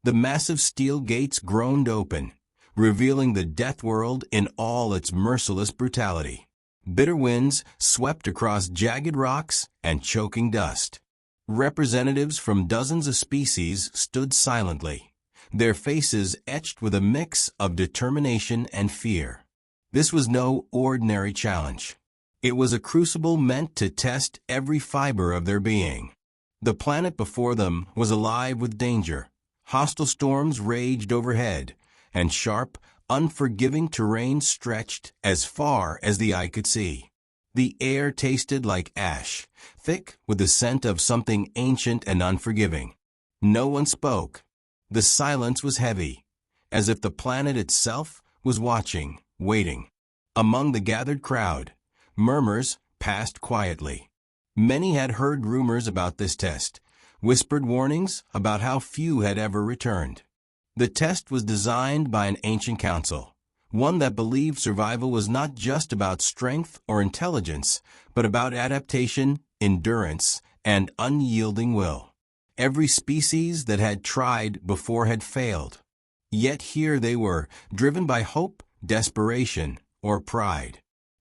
The massive steel gates groaned open, revealing the death world in all its merciless brutality. Bitter winds swept across jagged rocks and choking dust. Representatives from dozens of species stood silently, their faces etched with a mix of determination and fear. This was no ordinary challenge. It was a crucible meant to test every fiber of their being. The planet before them was alive with danger. Hostile storms raged overhead, and sharp, unforgiving terrain stretched as far as the eye could see. The air tasted like ash, thick with the scent of something ancient and unforgiving. No one spoke. The silence was heavy, as if the planet itself was watching, waiting. Among the gathered crowd, murmurs passed quietly. Many had heard rumors about this test, whispered warnings about how few had ever returned. The test was designed by an ancient council, one that believed survival was not just about strength or intelligence, but about adaptation, endurance, and unyielding will. Every species that had tried before had failed. Yet here they were, driven by hope, desperation, or pride.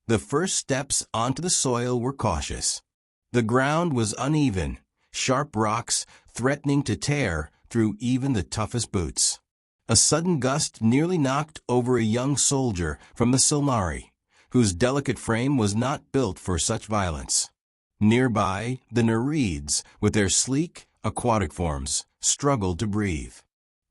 The first steps onto the soil were cautious. The ground was uneven, sharp rocks threatening to tear through even the toughest boots. A sudden gust nearly knocked over a young soldier from the Silnari, whose delicate frame was not built for such violence. Nearby, the Nereids, with their sleek, aquatic forms, struggled to breathe.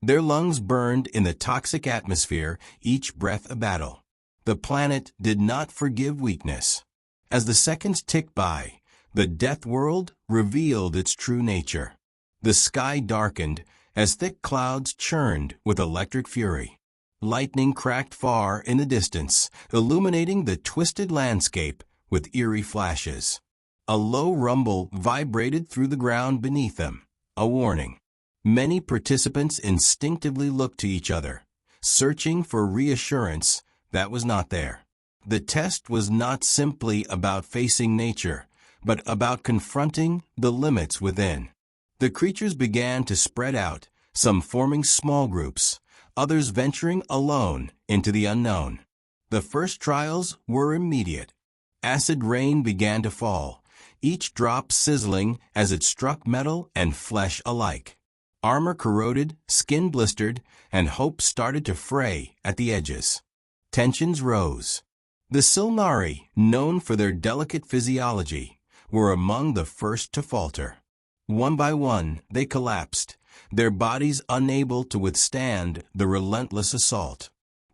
Their lungs burned in the toxic atmosphere, each breath a battle. The planet did not forgive weakness. As the seconds ticked by, the death world revealed its true nature. The sky darkened as thick clouds churned with electric fury. Lightning cracked far in the distance, illuminating the twisted landscape with eerie flashes. A low rumble vibrated through the ground beneath them, a warning. Many participants instinctively looked to each other, searching for reassurance that was not there. The test was not simply about facing nature, but about confronting the limits within. The creatures began to spread out, some forming small groups, others venturing alone into the unknown. The first trials were immediate. Acid rain began to fall, each drop sizzling as it struck metal and flesh alike. Armor corroded, skin blistered, and hope started to fray at the edges. Tensions rose. The Silnari, known for their delicate physiology, were among the first to falter. One by one, they collapsed, their bodies unable to withstand the relentless assault.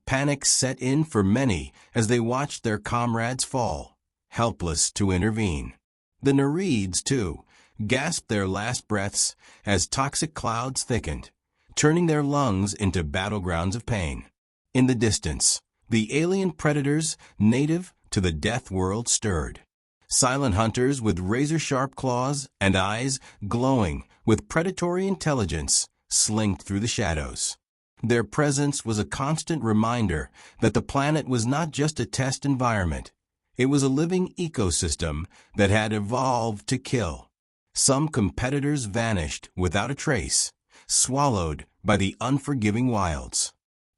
Panic set in for many as they watched their comrades fall, helpless to intervene. The Nereids, too, gasped their last breaths as toxic clouds thickened, turning their lungs into battlegrounds of pain. In the distance, the alien predators native to the death world stirred. Silent hunters with razor-sharp claws and eyes glowing with predatory intelligence slinked through the shadows. Their presence was a constant reminder that the planet was not just a test environment. It was a living ecosystem that had evolved to kill. Some competitors vanished without a trace, swallowed by the unforgiving wilds.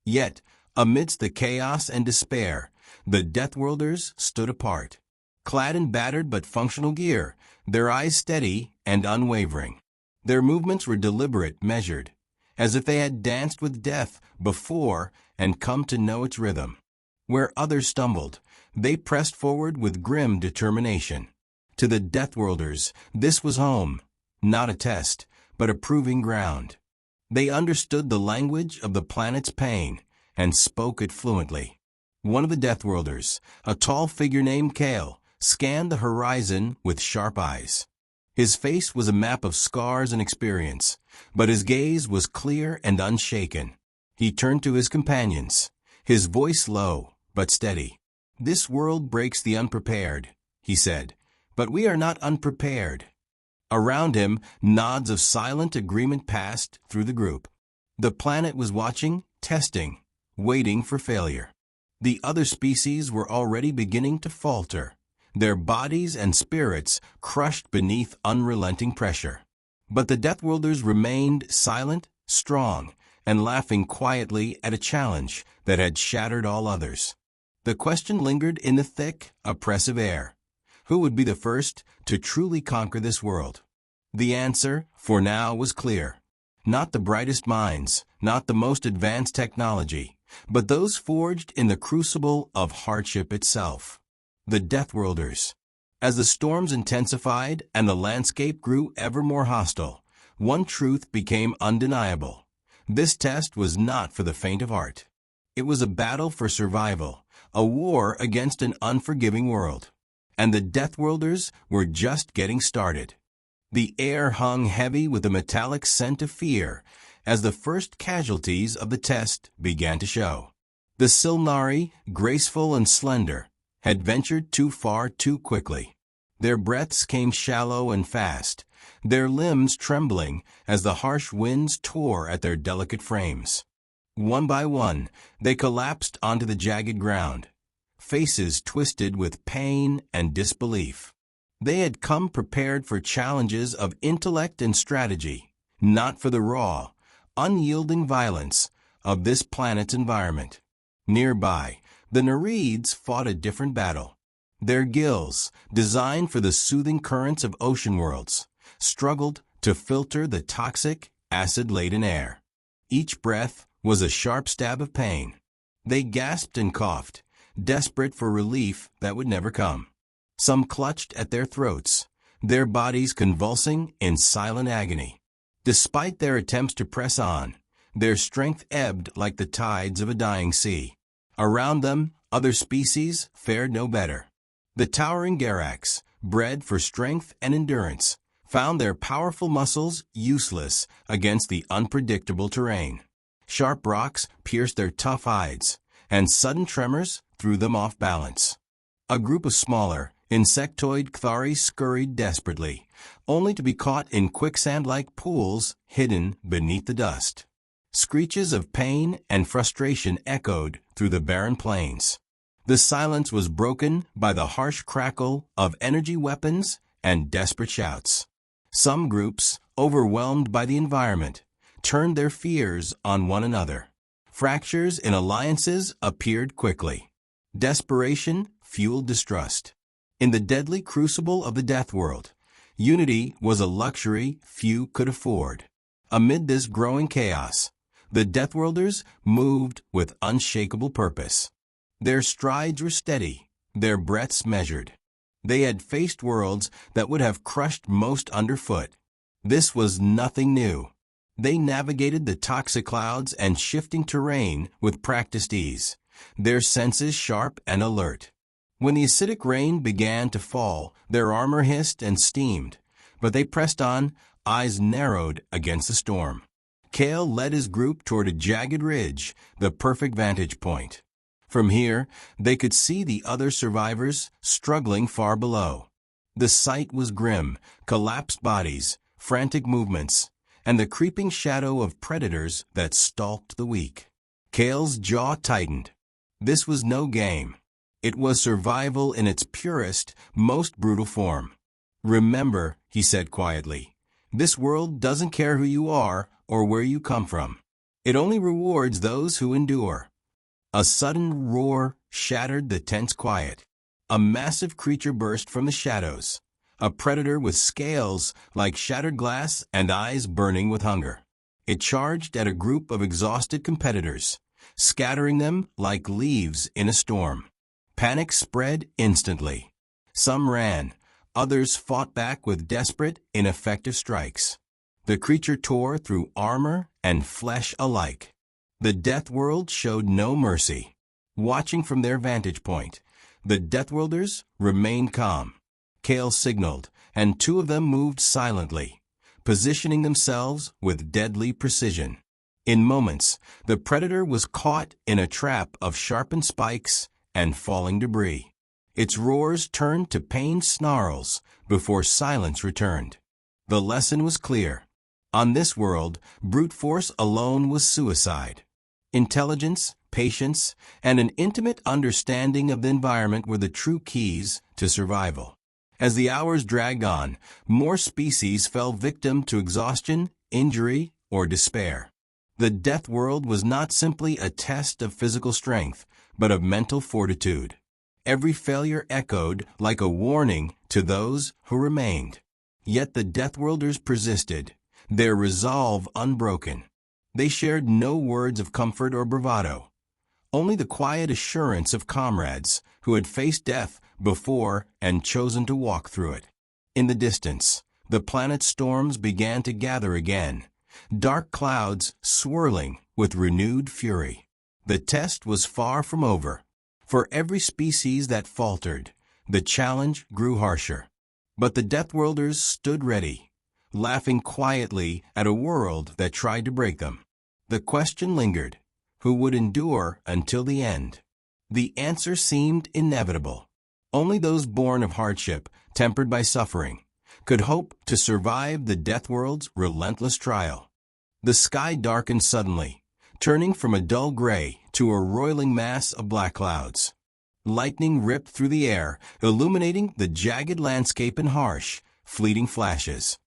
Yet, amidst the chaos and despair, the Deathworlders stood apart. Clad in battered but functional gear, their eyes steady and unwavering. Their movements were deliberate, measured, as if they had danced with death before and come to know its rhythm. Where others stumbled, they pressed forward with grim determination. To the Deathworlders, this was home, not a test, but a proving ground. They understood the language of the planet's pain and spoke it fluently. One of the Deathworlders, a tall figure named Kale, scanned the horizon with sharp eyes. His face was a map of scars and experience, but his gaze was clear and unshaken. He turned to his companions, his voice low but steady. "This world breaks the unprepared," he said, "but we are not unprepared." Around him, nods of silent agreement passed through the group. The planet was watching, testing, waiting for failure. The other species were already beginning to falter, their bodies and spirits crushed beneath unrelenting pressure. But the Deathworlders remained silent, strong, and laughing quietly at a challenge that had shattered all others. The question lingered in the thick, oppressive air. Who would be the first to truly conquer this world? The answer, for now, was clear. Not the brightest minds, not the most advanced technology, but those forged in the crucible of hardship itself. The Deathworlders. As the storms intensified and the landscape grew ever more hostile, one truth became undeniable. This test was not for the faint of heart. It was a battle for survival, a war against an unforgiving world. And the Deathworlders were just getting started. The air hung heavy with a metallic scent of fear as the first casualties of the test began to show. The Silnari, graceful and slender, had ventured too far too quickly. Their breaths came shallow and fast, their limbs trembling as the harsh winds tore at their delicate frames. One by one, they collapsed onto the jagged ground, faces twisted with pain and disbelief. They had come prepared for challenges of intellect and strategy, not for the raw, unyielding violence of this planet's environment. Nearby, the Nereids fought a different battle. Their gills, designed for the soothing currents of ocean worlds, struggled to filter the toxic, acid-laden air. Each breath was a sharp stab of pain. They gasped and coughed, desperate for relief that would never come. Some clutched at their throats, their bodies convulsing in silent agony. Despite their attempts to press on, their strength ebbed like the tides of a dying sea. Around them, other species fared no better. The towering Garax, bred for strength and endurance, found their powerful muscles useless against the unpredictable terrain. Sharp rocks pierced their tough hides, and sudden tremors threw them off balance. A group of smaller, insectoid Kthari scurried desperately, only to be caught in quicksand-like pools hidden beneath the dust. Screeches of pain and frustration echoed through the barren plains. The silence was broken by the harsh crackle of energy weapons and desperate shouts. Some groups, overwhelmed by the environment, turned their fears on one another. Fractures in alliances appeared quickly. Desperation fueled distrust. In the deadly crucible of the death world, unity was a luxury few could afford. Amid this growing chaos, the Deathworlders moved with unshakable purpose. Their strides were steady, their breaths measured. They had faced worlds that would have crushed most underfoot. This was nothing new. They navigated the toxic clouds and shifting terrain with practiced ease, their senses sharp and alert. When the acidic rain began to fall, their armor hissed and steamed, but they pressed on, eyes narrowed against the storm. Kale led his group toward a jagged ridge, the perfect vantage point. From here, they could see the other survivors struggling far below. The sight was grim, collapsed bodies, frantic movements, and the creeping shadow of predators that stalked the weak. Kale's jaw tightened. This was no game. It was survival in its purest, most brutal form. "Remember," he said quietly, "this world doesn't care who you are or where you come from. It only rewards those who endure." A sudden roar shattered the tense quiet. A massive creature burst from the shadows, a predator with scales like shattered glass and eyes burning with hunger. It charged at a group of exhausted competitors, scattering them like leaves in a storm. Panic spread instantly. Some ran, others fought back with desperate, ineffective strikes. The creature tore through armor and flesh alike. The death world showed no mercy. Watching from their vantage point, the Deathworlders remained calm. Kale signaled, and two of them moved silently, positioning themselves with deadly precision. In moments, the predator was caught in a trap of sharpened spikes and falling debris. Its roars turned to pained snarls before silence returned. The lesson was clear. On this world, brute force alone was suicide. Intelligence, patience, and an intimate understanding of the environment were the true keys to survival. As the hours dragged on, more species fell victim to exhaustion, injury, or despair. The Death World was not simply a test of physical strength, but of mental fortitude. Every failure echoed like a warning to those who remained. Yet the Deathworlders persisted, their resolve unbroken. They shared no words of comfort or bravado, only the quiet assurance of comrades who had faced death before and chosen to walk through it. In the distance, the planet's storms began to gather again, dark clouds swirling with renewed fury. The test was far from over. For every species that faltered, the challenge grew harsher. But the Deathworlders stood ready, laughing quietly at a world that tried to break them. The question lingered: who would endure until the end? The answer seemed inevitable. Only those born of hardship, tempered by suffering, could hope to survive the Deathworld's relentless trial. The sky darkened suddenly, turning from a dull gray to a roiling mass of black clouds. Lightning ripped through the air, illuminating the jagged landscape in harsh, fleeting flashes.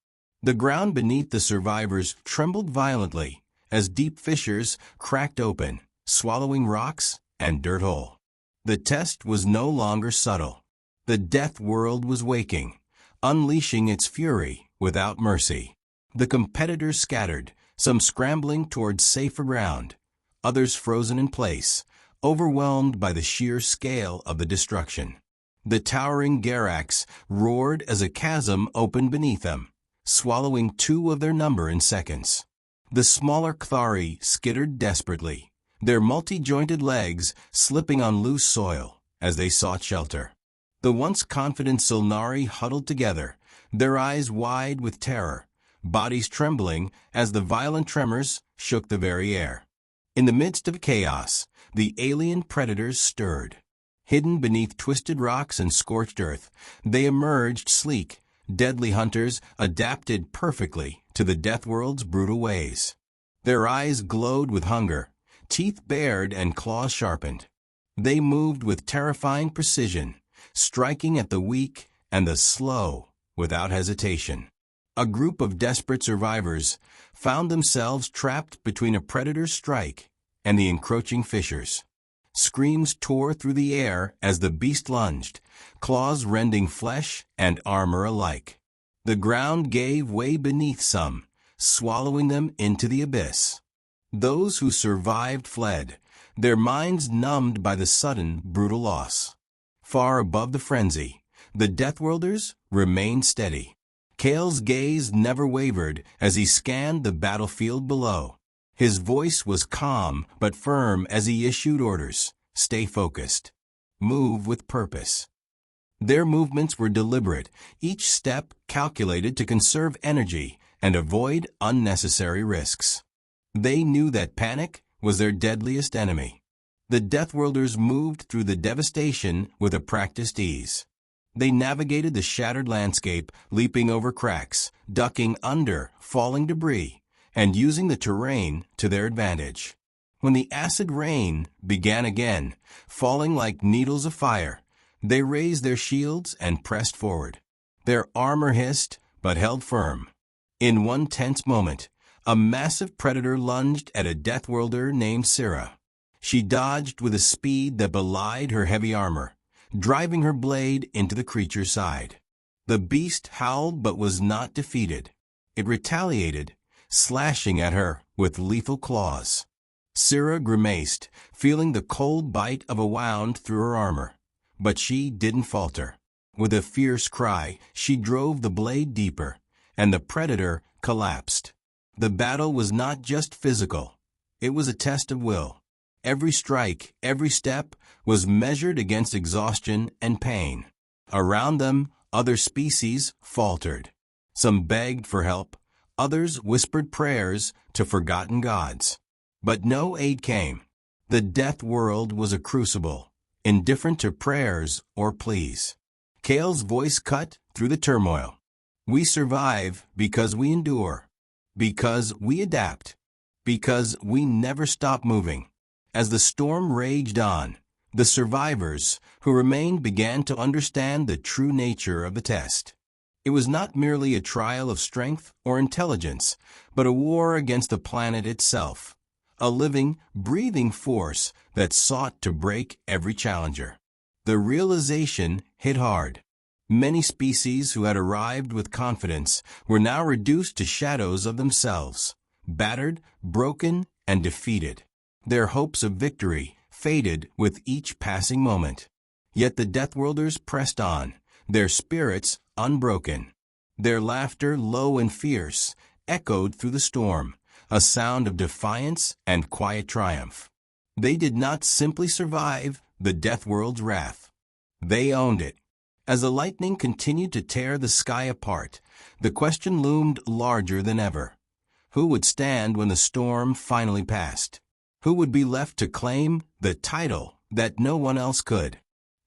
The ground beneath the survivors trembled violently as deep fissures cracked open, swallowing rocks and dirt whole. The test was no longer subtle. The Death World was waking, unleashing its fury without mercy. The competitors scattered, some scrambling towards safer ground, others frozen in place, overwhelmed by the sheer scale of the destruction. The towering Garax roared as a chasm opened beneath them, swallowing 2 of their number in seconds. The smaller Kthari skittered desperately, their multi-jointed legs slipping on loose soil as they sought shelter. The once confident Silnari huddled together, their eyes wide with terror, bodies trembling as the violent tremors shook the very air. In the midst of chaos, the alien predators stirred. Hidden beneath twisted rocks and scorched earth, they emerged sleek, deadly hunters adapted perfectly to the Deathworld's brutal ways. Their eyes glowed with hunger, teeth bared and claws sharpened. They moved with terrifying precision, striking at the weak and the slow without hesitation. A group of desperate survivors found themselves trapped between a predator's strike and the encroaching fissures. Screams tore through the air as the beast lunged, claws rending flesh and armor alike. The ground gave way beneath some, swallowing them into the abyss. Those who survived fled, their minds numbed by the sudden, brutal loss. Far above the frenzy, the Deathworlders remained steady. Kale's gaze never wavered as he scanned the battlefield below. His voice was calm but firm as he issued orders: stay focused. Move with purpose. Their movements were deliberate, each step calculated to conserve energy and avoid unnecessary risks. They knew that panic was their deadliest enemy. The Deathworlders moved through the devastation with a practiced ease. They navigated the shattered landscape, leaping over cracks, ducking under falling debris, and using the terrain to their advantage. When the acid rain began again, falling like needles of fire, they raised their shields and pressed forward. Their armor hissed, but held firm. In one tense moment, a massive predator lunged at a Deathworlder named Syrah. She dodged with a speed that belied her heavy armor, driving her blade into the creature's side. The beast howled but was not defeated. It retaliated, slashing at her with lethal claws. Syrah grimaced, feeling the cold bite of a wound through her armor. But she didn't falter. With a fierce cry, she drove the blade deeper, and the predator collapsed. The battle was not just physical. It was a test of will. Every strike, every step, was measured against exhaustion and pain. Around them, other species faltered. Some begged for help. Others whispered prayers to forgotten gods. But no aid came. The Death World was a crucible, indifferent to prayers or pleas. Kale's voice cut through the turmoil. We survive because we endure, because we adapt, because we never stop moving. As the storm raged on, the survivors who remained began to understand the true nature of the test. It was not merely a trial of strength or intelligence, but a war against the planet itself, a living, breathing force that sought to break every challenger. The realization hit hard. Many species who had arrived with confidence were now reduced to shadows of themselves, battered, broken, and defeated. Their hopes of victory faded with each passing moment. Yet the Deathworlders pressed on, their spirits unbroken. Their laughter, low and fierce, echoed through the storm, a sound of defiance and quiet triumph. They did not simply survive the Deathworld's wrath. They owned it. As the lightning continued to tear the sky apart, the question loomed larger than ever. Who would stand when the storm finally passed? Who would be left to claim the title that no one else could?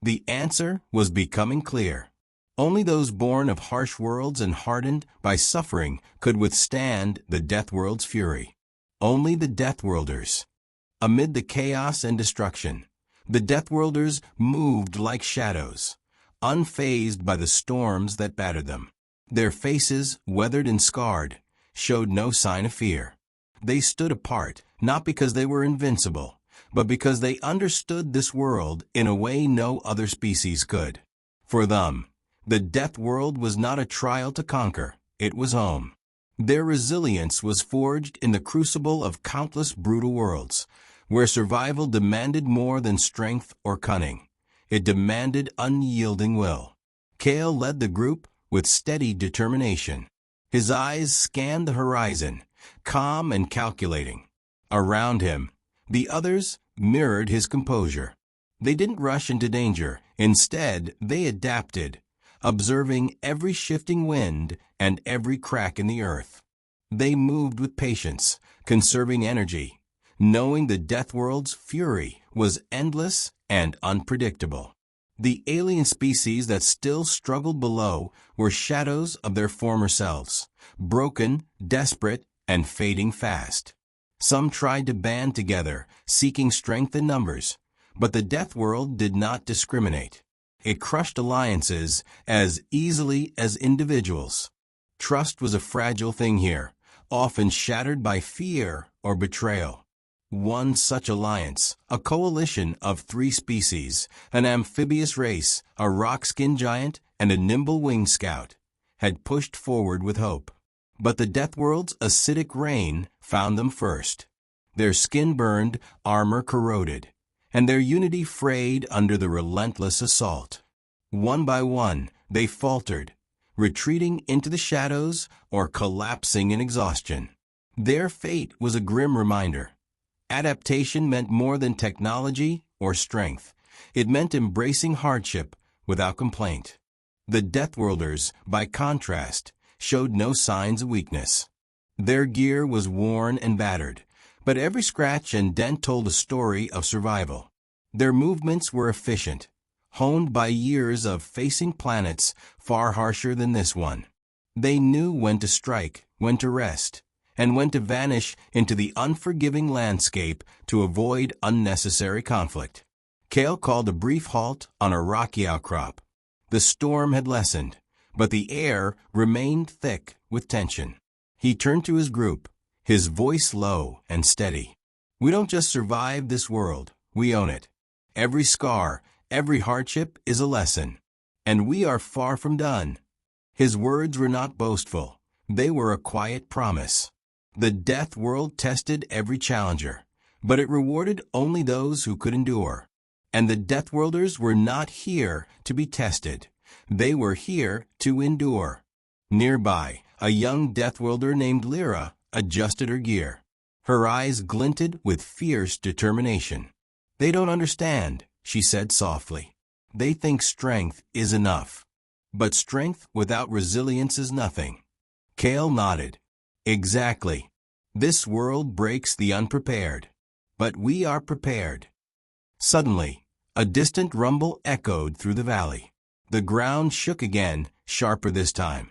The answer was becoming clear. Only those born of harsh worlds and hardened by suffering could withstand the Deathworld's fury. Only the Deathworlders. Amid the chaos and destruction, the Deathworlders moved like shadows, unfazed by the storms that battered them. Their faces, weathered and scarred, showed no sign of fear. They stood apart, not because they were invincible, but because they understood this world in a way no other species could. For them, the Deathworld was not a trial to conquer, it was home. Their resilience was forged in the crucible of countless brutal worlds, where survival demanded more than strength or cunning. It demanded unyielding will. Kale led the group with steady determination. His eyes scanned the horizon, calm and calculating. Around him, the others mirrored his composure. They didn't rush into danger. Instead, they adapted, observing every shifting wind and every crack in the earth. They moved with patience, conserving energy, knowing the Deathworld's fury was endless and unpredictable. The alien species that still struggled below were shadows of their former selves, broken, desperate, and fading fast. Some tried to band together, seeking strength in numbers, but the Deathworld did not discriminate. It crushed alliances as easily as individuals. Trust was a fragile thing here, often shattered by fear or betrayal. One such alliance, a coalition of 3 species, an amphibious race, a rock-skinned giant, and a nimble winged scout, had pushed forward with hope. But the Deathworld's acidic rain found them first. Their skin burned, armor corroded, and their unity frayed under the relentless assault. One by one, they faltered, retreating into the shadows or collapsing in exhaustion. Their fate was a grim reminder. Adaptation meant more than technology or strength. It meant embracing hardship without complaint. The Deathworlders, by contrast, showed no signs of weakness. Their gear was worn and battered, but every scratch and dent told a story of survival. Their movements were efficient, honed by years of facing planets far harsher than this one. They knew when to strike, when to rest, and when to vanish into the unforgiving landscape to avoid unnecessary conflict. Kale called a brief halt on a rocky outcrop. The storm had lessened, but the air remained thick with tension. He turned to his group, his voice low and steady. We don't just survive this world, we own it. Every scar, every hardship is a lesson, and we are far from done. His words were not boastful, they were a quiet promise. The Deathworld tested every challenger, but it rewarded only those who could endure. And the Deathworlders were not here to be tested, they were here to endure. Nearby, a young Deathworlder named Lyra adjusted her gear. Her eyes glinted with fierce determination. They don't understand, she said softly. They think strength is enough. But strength without resilience is nothing. Kale nodded. Exactly. This world breaks the unprepared. But we are prepared. Suddenly, a distant rumble echoed through the valley. The ground shook again, sharper this time.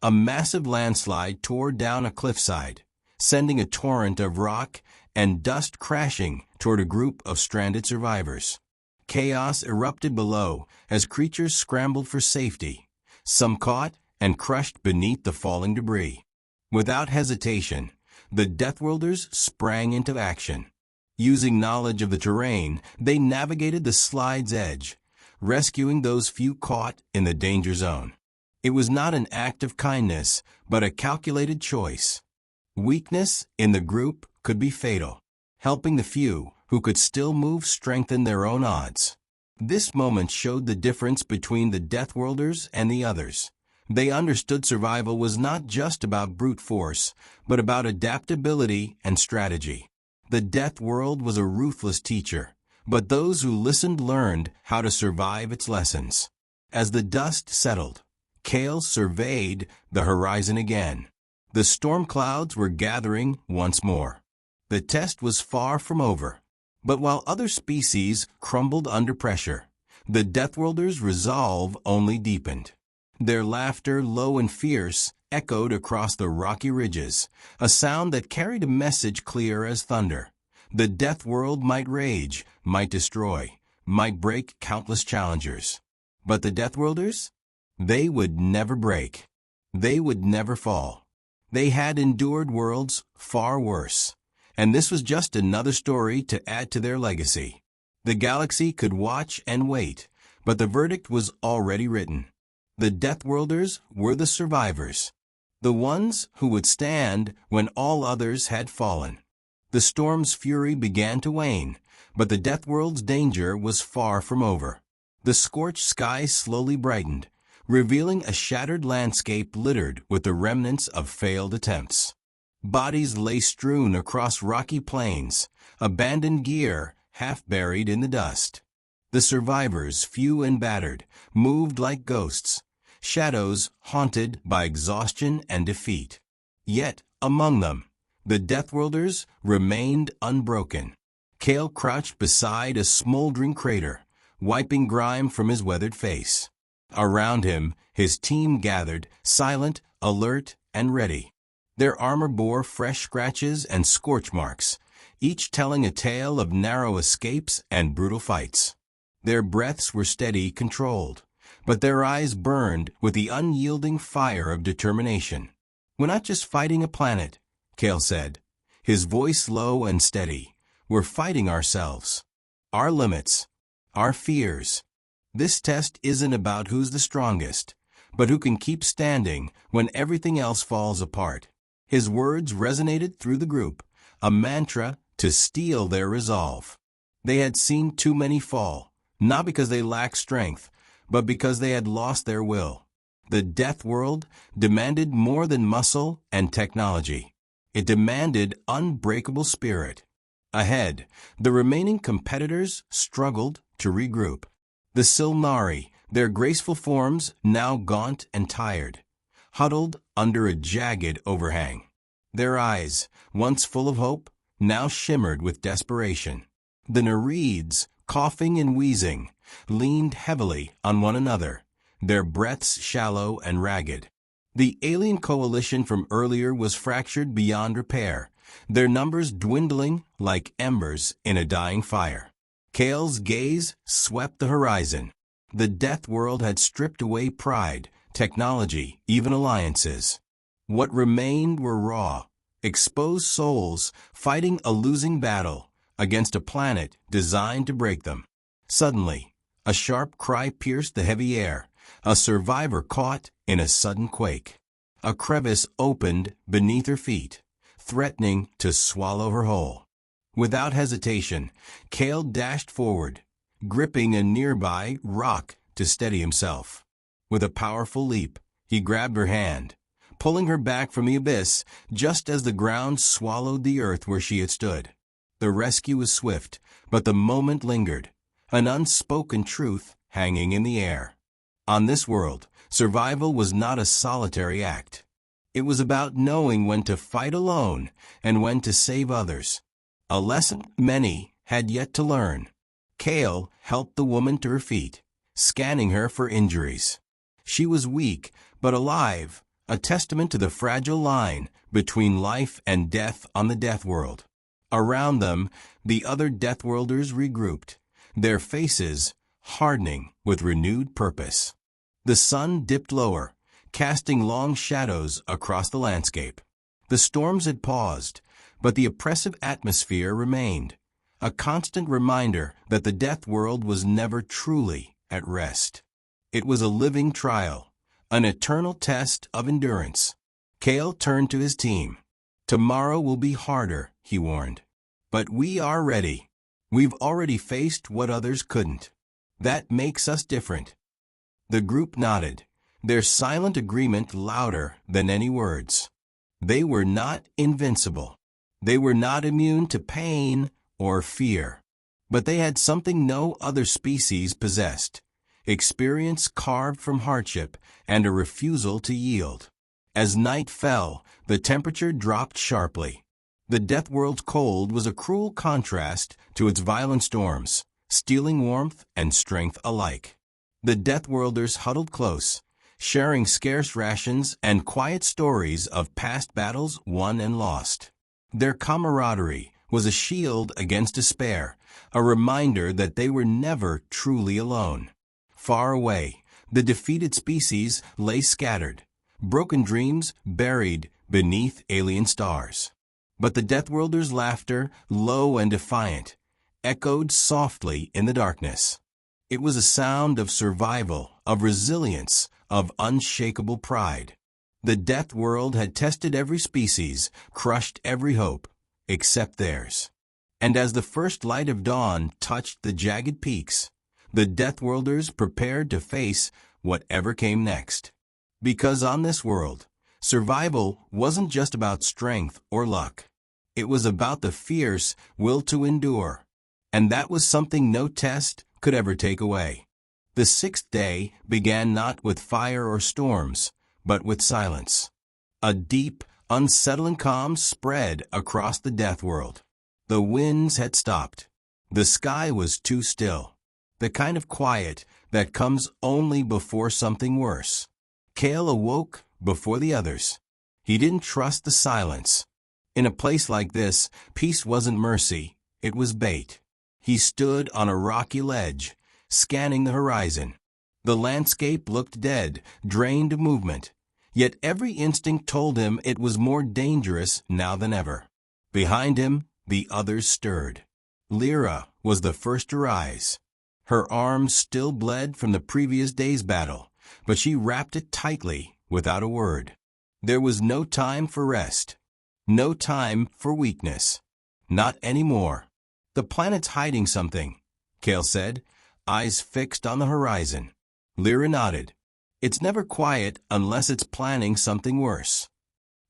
A massive landslide tore down a cliffside, sending a torrent of rock and dust crashing toward a group of stranded survivors. Chaos erupted below as creatures scrambled for safety, some caught and crushed beneath the falling debris. Without hesitation, the Deathworlders sprang into action. Using knowledge of the terrain, they navigated the slide's edge, rescuing those few caught in the danger zone. It was not an act of kindness, but a calculated choice. Weakness in the group could be fatal. Helping the few who could still move strengthened their own odds. This moment showed the difference between the Deathworlders and the others. They understood survival was not just about brute force, but about adaptability and strategy. The Death World was a ruthless teacher, but those who listened learned how to survive its lessons. As the dust settled, Kale surveyed the horizon again. The storm clouds were gathering once more. The test was far from over. But while other species crumbled under pressure, the Deathworlders' resolve only deepened. Their laughter, low and fierce, echoed across the rocky ridges, a sound that carried a message clear as thunder. The Death World might rage, might destroy, might break countless challengers. But the Deathworlders? They would never break. They would never fall. They had endured worlds far worse. And this was just another story to add to their legacy. The galaxy could watch and wait, but the verdict was already written. The Deathworlders were the survivors, the ones who would stand when all others had fallen. The storm's fury began to wane, but the Deathworld's danger was far from over. The scorched sky slowly brightened, revealing a shattered landscape littered with the remnants of failed attempts. Bodies lay strewn across rocky plains, abandoned gear half buried in the dust. The survivors, few and battered, moved like ghosts, shadows haunted by exhaustion and defeat. Yet, among them, the Deathworlders remained unbroken. Kale crouched beside a smoldering crater, wiping grime from his weathered face. Around him, his team gathered, silent, alert, and ready. Their armor bore fresh scratches and scorch marks, each telling a tale of narrow escapes and brutal fights. Their breaths were steady, controlled, but their eyes burned with the unyielding fire of determination. "We're not just fighting a planet," Kale said, his voice low and steady. "We're fighting ourselves, our limits, our fears. This test isn't about who's the strongest, but who can keep standing when everything else falls apart." His words resonated through the group, a mantra to steel their resolve. They had seen too many fall, not because they lacked strength, but because they had lost their will. The Death World demanded more than muscle and technology. It demanded unbreakable spirit. Ahead, the remaining competitors struggled to regroup. The Silnari, their graceful forms now gaunt and tired, huddled under a jagged overhang. Their eyes, once full of hope, now shimmered with desperation. The Nereids, coughing and wheezing, leaned heavily on one another, their breaths shallow and ragged. The alien coalition from earlier was fractured beyond repair, their numbers dwindling like embers in a dying fire. Kale's gaze swept the horizon. The Death World had stripped away pride, technology, even alliances. What remained were raw, exposed souls fighting a losing battle against a planet designed to break them. Suddenly, a sharp cry pierced the heavy air, a survivor caught in a sudden quake. A crevice opened beneath her feet, threatening to swallow her whole. Without hesitation, Kale dashed forward, gripping a nearby rock to steady himself. With a powerful leap, he grabbed her hand, pulling her back from the abyss just as the ground swallowed the earth where she had stood. The rescue was swift, but the moment lingered, an unspoken truth hanging in the air. On this world, survival was not a solitary act. It was about knowing when to fight alone and when to save others. A lesson many had yet to learn. Kale helped the woman to her feet, scanning her for injuries. She was weak, but alive, a testament to the fragile line between life and death on the Death World. Around them, the other Deathworlders regrouped, their faces hardening with renewed purpose. The sun dipped lower, casting long shadows across the landscape. The storms had paused, but the oppressive atmosphere remained, a constant reminder that the death world was never truly at rest. It was a living trial, an eternal test of endurance. Kale turned to his team. "Tomorrow will be harder," he warned. "But we are ready. We've already faced what others couldn't. That makes us different." The group nodded, their silent agreement louder than any words. They were not invincible. They were not immune to pain or fear. But they had something no other species possessed: experience carved from hardship and a refusal to yield. As night fell, the temperature dropped sharply. The death world's cold was a cruel contrast to its violent storms, stealing warmth and strength alike. The Deathworlders huddled close, sharing scarce rations and quiet stories of past battles won and lost. Their camaraderie was a shield against despair, a reminder that they were never truly alone. Far away, the defeated species lay scattered, broken dreams buried beneath alien stars. But the Deathworlders' laughter, low and defiant, echoed softly in the darkness. It was a sound of survival, of resilience, of unshakable pride. The death world had tested every species, crushed every hope, except theirs. And as the first light of dawn touched the jagged peaks, the Deathworlders prepared to face whatever came next. Because on this world, survival wasn't just about strength or luck. It was about the fierce will to endure. And that was something no test could ever take away. The sixth day began not with fire or storms, but with silence. A deep, unsettling calm spread across the death world. The winds had stopped. The sky was too still. The kind of quiet that comes only before something worse. Kale awoke before the others. He didn't trust the silence. In a place like this, peace wasn't mercy, it was bait. He stood on a rocky ledge, scanning the horizon. The landscape looked dead, drained of movement. Yet every instinct told him it was more dangerous now than ever. Behind him, the others stirred. Lyra was the first to rise. Her arms still bled from the previous day's battle, but she wrapped it tightly without a word. There was no time for rest. No time for weakness. Not anymore. "The planet's hiding something," Kale said, eyes fixed on the horizon. Lyra nodded. "It's never quiet unless it's planning something worse."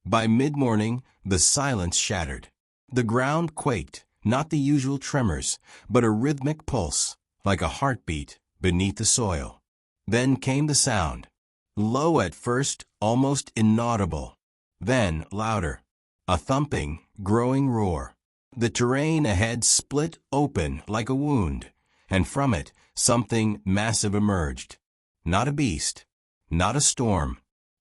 By mid-morning, the silence shattered. The ground quaked, not the usual tremors, but a rhythmic pulse, like a heartbeat beneath the soil. Then came the sound. Low at first, almost inaudible. Then louder. A thumping, growing roar. The terrain ahead split open like a wound, and from it something massive emerged. Not a beast, not a storm,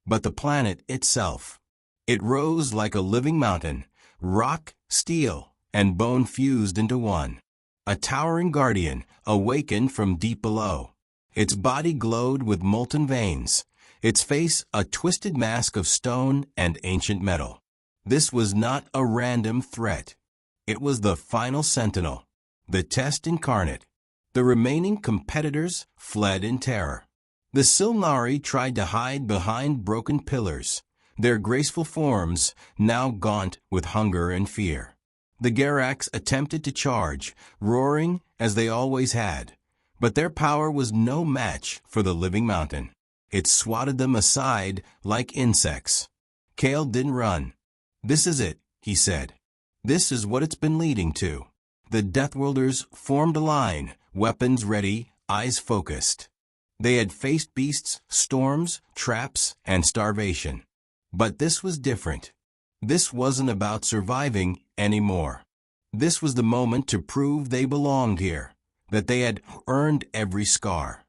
but the planet itself. It rose like a living mountain, rock, steel, and bone fused into one. A towering guardian awakened from deep below. Its body glowed with molten veins, its face a twisted mask of stone and ancient metal. This was not a random threat. It was the final sentinel, the test incarnate. The remaining competitors fled in terror. The Silnari tried to hide behind broken pillars, their graceful forms now gaunt with hunger and fear. The Garax attempted to charge, roaring as they always had, but their power was no match for the living mountain. It swatted them aside like insects. Kale didn't run. "This is it," he said. "This is what it's been leading to." The Deathworlders formed a line, weapons ready, eyes focused. They had faced beasts, storms, traps, and starvation. But this was different. This wasn't about surviving anymore. This was the moment to prove they belonged here, that they had earned every scar.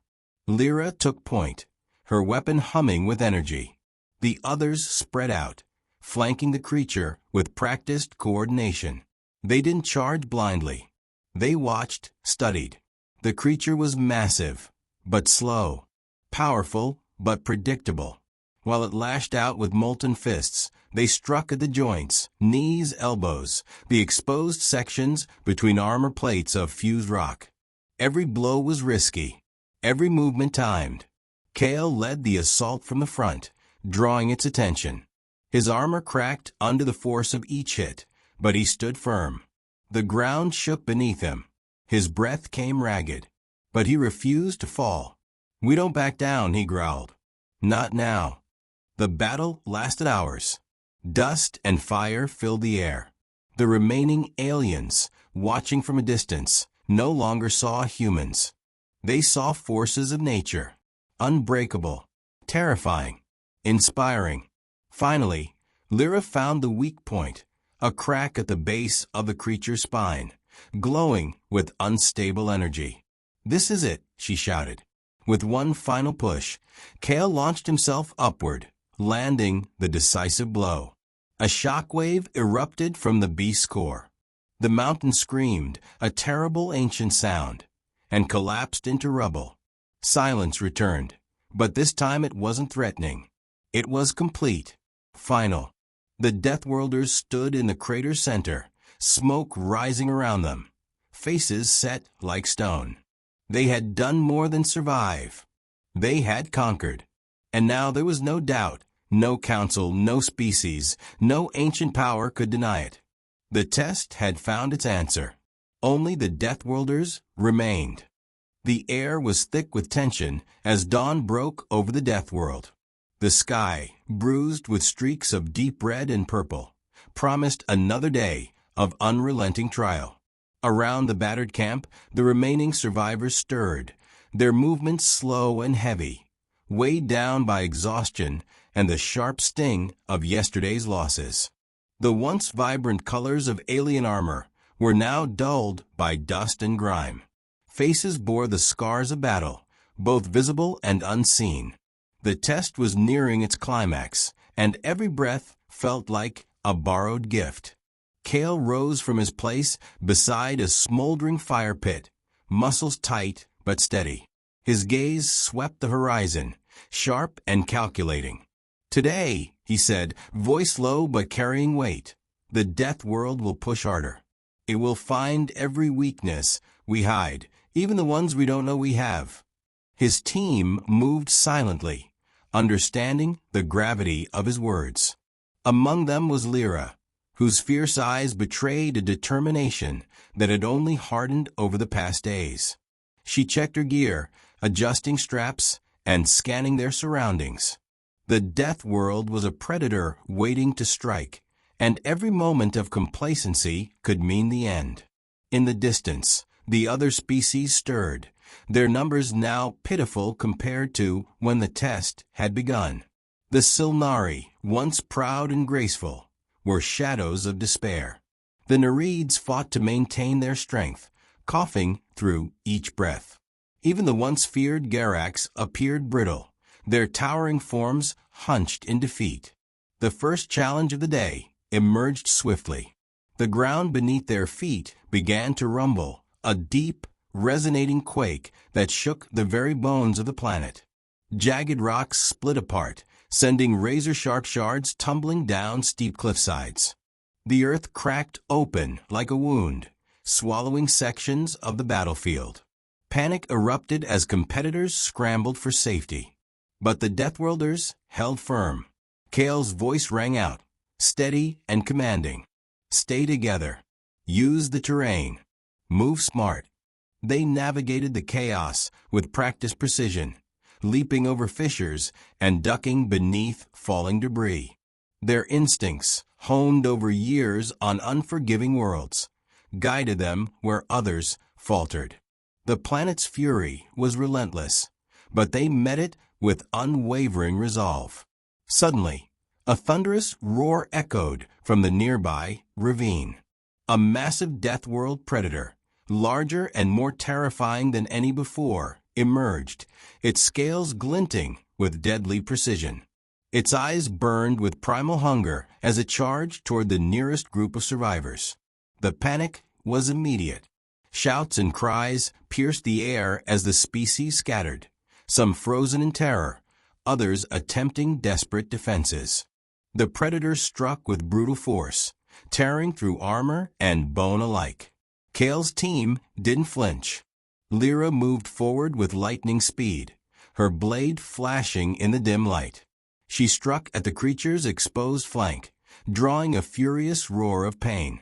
Lyra took point, her weapon humming with energy. The others spread out, flanking the creature with practiced coordination. They didn't charge blindly. They watched, studied. The creature was massive, but slow. Powerful, but predictable. While it lashed out with molten fists, they struck at the joints, knees, elbows, the exposed sections between armor plates of fused rock. Every blow was risky, every movement timed. Kale led the assault from the front, drawing its attention. His armor cracked under the force of each hit, but he stood firm. The ground shook beneath him. His breath came ragged, but he refused to fall. "We don't back down," he growled. "Not now." The battle lasted hours. Dust and fire filled the air. The remaining aliens, watching from a distance, no longer saw humans. They saw forces of nature, unbreakable, terrifying, inspiring. Finally, Lyra found the weak point, a crack at the base of the creature's spine, glowing with unstable energy. "This is it," she shouted. With one final push, Kale launched himself upward, landing the decisive blow. A shockwave erupted from the beast's core. The mountain screamed, a terrible ancient sound, and collapsed into rubble. Silence returned, but this time it wasn't threatening. It was complete, final. The Deathworlders stood in the crater's center, smoke rising around them, faces set like stone. They had done more than survive. They had conquered. And now there was no doubt, no council, no species, no ancient power could deny it. The test had found its answer. Only the Deathworlders remained. The air was thick with tension as dawn broke over the Deathworld. The sky, bruised with streaks of deep red and purple, promised another day of unrelenting trial. Around the battered camp, the remaining survivors stirred, their movements slow and heavy, weighed down by exhaustion and the sharp sting of yesterday's losses. The once vibrant colors of alien armor were now dulled by dust and grime. Faces bore the scars of battle, both visible and unseen. The test was nearing its climax, and every breath felt like a borrowed gift. Kale rose from his place beside a smoldering fire pit, muscles tight but steady. His gaze swept the horizon, sharp and calculating. "Today," he said, voice low but carrying weight, "the death world will push harder. It will find every weakness we hide, even the ones we don't know we have." His team moved silently, understanding the gravity of his words. Among them was Lyra, whose fierce eyes betrayed a determination that had only hardened over the past days. She checked her gear, adjusting straps and scanning their surroundings. The death world was a predator waiting to strike, and every moment of complacency could mean the end. In the distance, the other species stirred, their numbers now pitiful compared to when the test had begun. The Silnari, once proud and graceful, were shadows of despair. The Nereids fought to maintain their strength, coughing through each breath. Even the once feared Garax appeared brittle, their towering forms hunched in defeat. The first challenge of the day emerged swiftly. The ground beneath their feet began to rumble, a deep, resonating quake that shook the very bones of the planet. Jagged rocks split apart, sending razor-sharp shards tumbling down steep cliffsides. The earth cracked open like a wound, swallowing sections of the battlefield. Panic erupted as competitors scrambled for safety. But the Deathworlders held firm. Kale's voice rang out, steady and commanding. "Stay together. Use the terrain. Move smart." They navigated the chaos with practiced precision, leaping over fissures and ducking beneath falling debris. Their instincts, honed over years on unforgiving worlds, guided them where others faltered. The planet's fury was relentless, but they met it with unwavering resolve. Suddenly, a thunderous roar echoed from the nearby ravine. A massive death-world predator, larger and more terrifying than any before, emerged, its scales glinting with deadly precision. Its eyes burned with primal hunger as it charged toward the nearest group of survivors. The panic was immediate. Shouts and cries pierced the air as the species scattered, some frozen in terror, others attempting desperate defenses. The predator struck with brutal force, tearing through armor and bone alike. Kale's team didn't flinch. Lyra moved forward with lightning speed, her blade flashing in the dim light. She struck at the creature's exposed flank, drawing a furious roar of pain.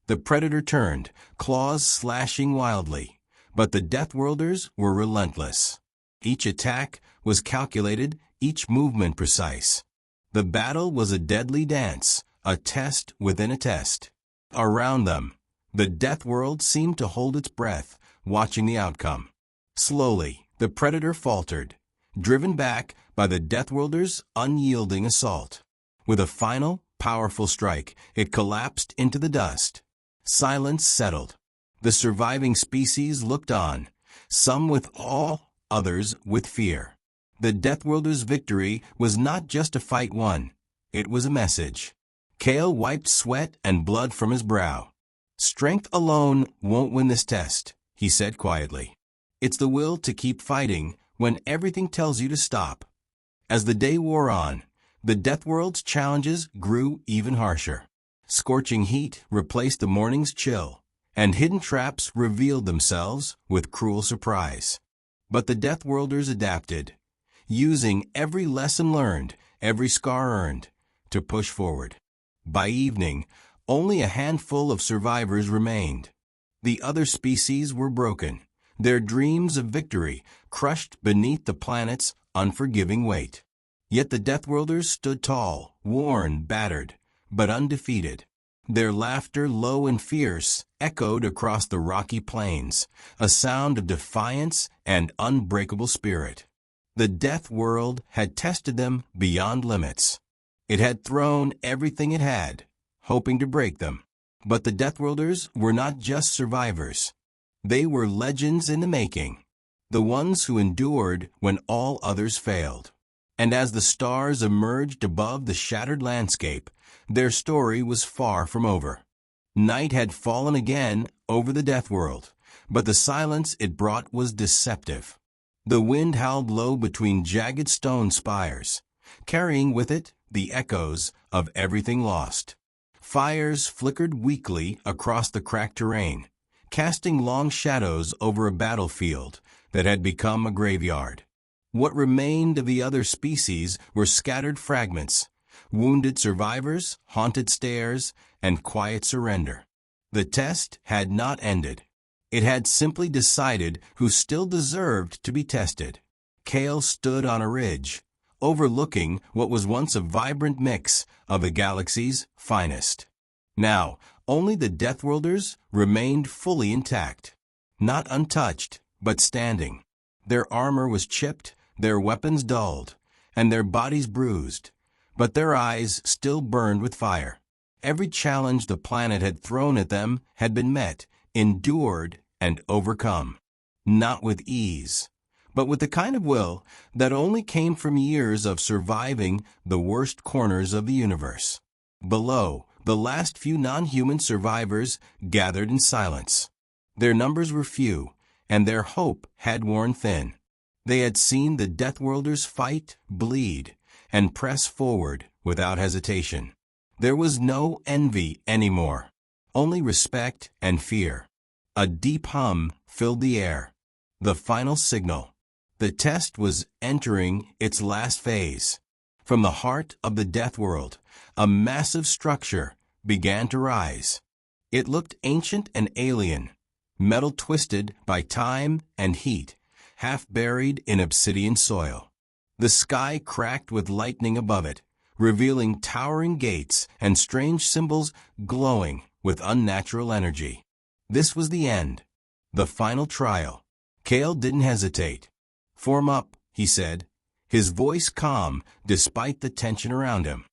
The predator turned, claws slashing wildly, but the Deathworlders were relentless. Each attack was calculated, each movement precise. The battle was a deadly dance, a test within a test. Around them, the death world seemed to hold its breath, watching the outcome. Slowly, the predator faltered, driven back by the Deathworlders' unyielding assault. With a final, powerful strike, it collapsed into the dust. Silence settled. The surviving species looked on, some with awe, others with fear. The Deathworlders' victory was not just a fight won, it was a message. Kale wiped sweat and blood from his brow. "Strength alone won't win this test," he said quietly. "It's the will to keep fighting when everything tells you to stop." As the day wore on, the Deathworld's challenges grew even harsher. Scorching heat replaced the morning's chill, and hidden traps revealed themselves with cruel surprise. But the Deathworlders adapted, using every lesson learned, every scar earned, to push forward. By evening, only a handful of survivors remained. The other species were broken, their dreams of victory crushed beneath the planet's unforgiving weight. Yet the Deathworlders stood tall, worn, battered, but undefeated. Their laughter, low and fierce, echoed across the rocky plains, a sound of defiance and unbreakable spirit. The death world had tested them beyond limits. It had thrown everything it had, hoping to break them. But the Deathworlders were not just survivors. They were legends in the making, the ones who endured when all others failed. And as the stars emerged above the shattered landscape, their story was far from over. Night had fallen again over the death world, but the silence it brought was deceptive. The wind howled low between jagged stone spires, carrying with it the echoes of everything lost. Fires flickered weakly across the cracked terrain, casting long shadows over a battlefield that had become a graveyard. What remained of the other species were scattered fragments, wounded survivors, haunted stares, and quiet surrender. The test had not ended. It had simply decided who still deserved to be tested. Kale stood on a ridge, overlooking what was once a vibrant mix of the galaxy's finest. Now, only the Deathworlders remained fully intact, not untouched, but standing. Their armor was chipped, their weapons dulled, and their bodies bruised, but their eyes still burned with fire. Every challenge the planet had thrown at them had been met, endured, and overcome. Not with ease, but with the kind of will that only came from years of surviving the worst corners of the universe. Below, the last few non-human survivors gathered in silence. Their numbers were few, and their hope had worn thin. They had seen the Deathworlders fight, bleed, and press forward without hesitation. There was no envy anymore, only respect and fear. A deep hum filled the air, the final signal. The test was entering its last phase. From the heart of the death world, a massive structure began to rise. It looked ancient and alien, metal twisted by time and heat, half buried in obsidian soil. The sky cracked with lightning above it, revealing towering gates and strange symbols glowing with unnatural energy. This was the end, the final trial. Kale didn't hesitate. "Form up," he said, his voice calm despite the tension around him.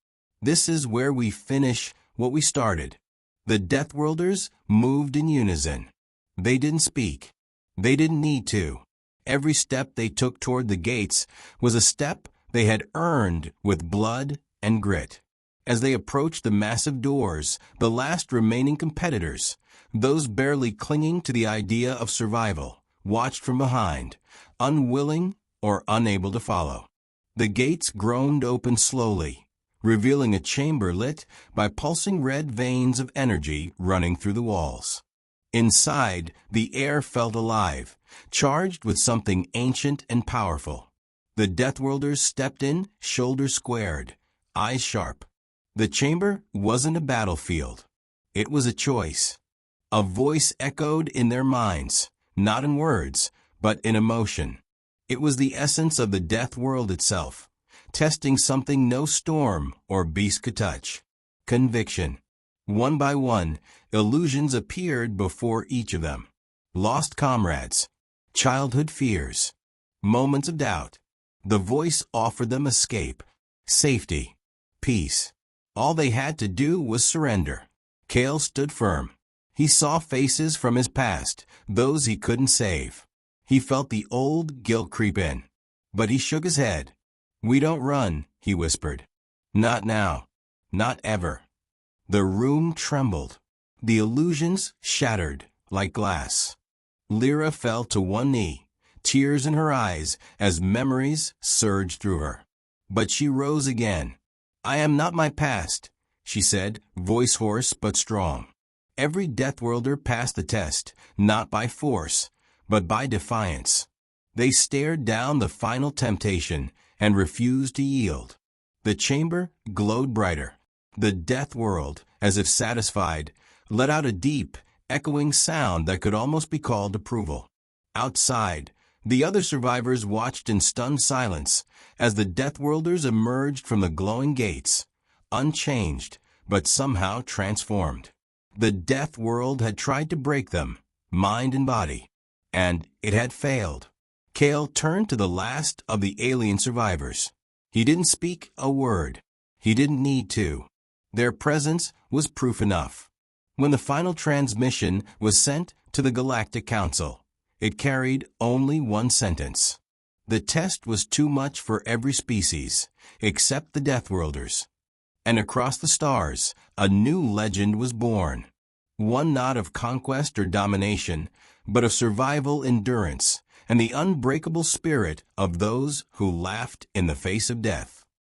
"This is where we finish what we started." The Deathworlders moved in unison. They didn't speak. They didn't need to. Every step they took toward the gates was a step they had earned with blood and grit. As they approached the massive doors, the last remaining competitors, those barely clinging to the idea of survival, watched from behind, unwilling or unable to follow. The gates groaned open slowly, revealing a chamber lit by pulsing red veins of energy running through the walls. Inside, the air felt alive, charged with something ancient and powerful. The Deathworlders stepped in, shoulders squared, eyes sharp. The chamber wasn't a battlefield. It was a choice. A voice echoed in their minds, not in words, but in emotion. It was the essence of the death world itself, testing something no storm or beast could touch. Conviction. One by one, illusions appeared before each of them. Lost comrades, childhood fears, moments of doubt. The voice offered them escape, safety, peace. All they had to do was surrender. Kale stood firm. He saw faces from his past, those he couldn't save. He felt the old guilt creep in. But he shook his head. "We don't run," he whispered. "Not now. Not ever." The room trembled. The illusions shattered like glass. Lyra fell to one knee, tears in her eyes as memories surged through her. But she rose again. "I am not my past," she said, voice hoarse but strong. Every Deathworlder passed the test, not by force, but by defiance. They stared down the final temptation and refused to yield. The chamber glowed brighter. The death world, as if satisfied, let out a deep, echoing sound that could almost be called approval. Outside, the other survivors watched in stunned silence as the Deathworlders emerged from the glowing gates, unchanged, but somehow transformed. The death world had tried to break them, mind and body, and it had failed. Kale turned to the last of the alien survivors. He didn't speak a word. He didn't need to. Their presence was proof enough. When the final transmission was sent to the Galactic Council, it carried only one sentence. The test was too much for every species, except the Deathworlders. And across the stars, a new legend was born. One not of conquest or domination, but of survival, endurance, and the unbreakable spirit of those who laughed in the face of death.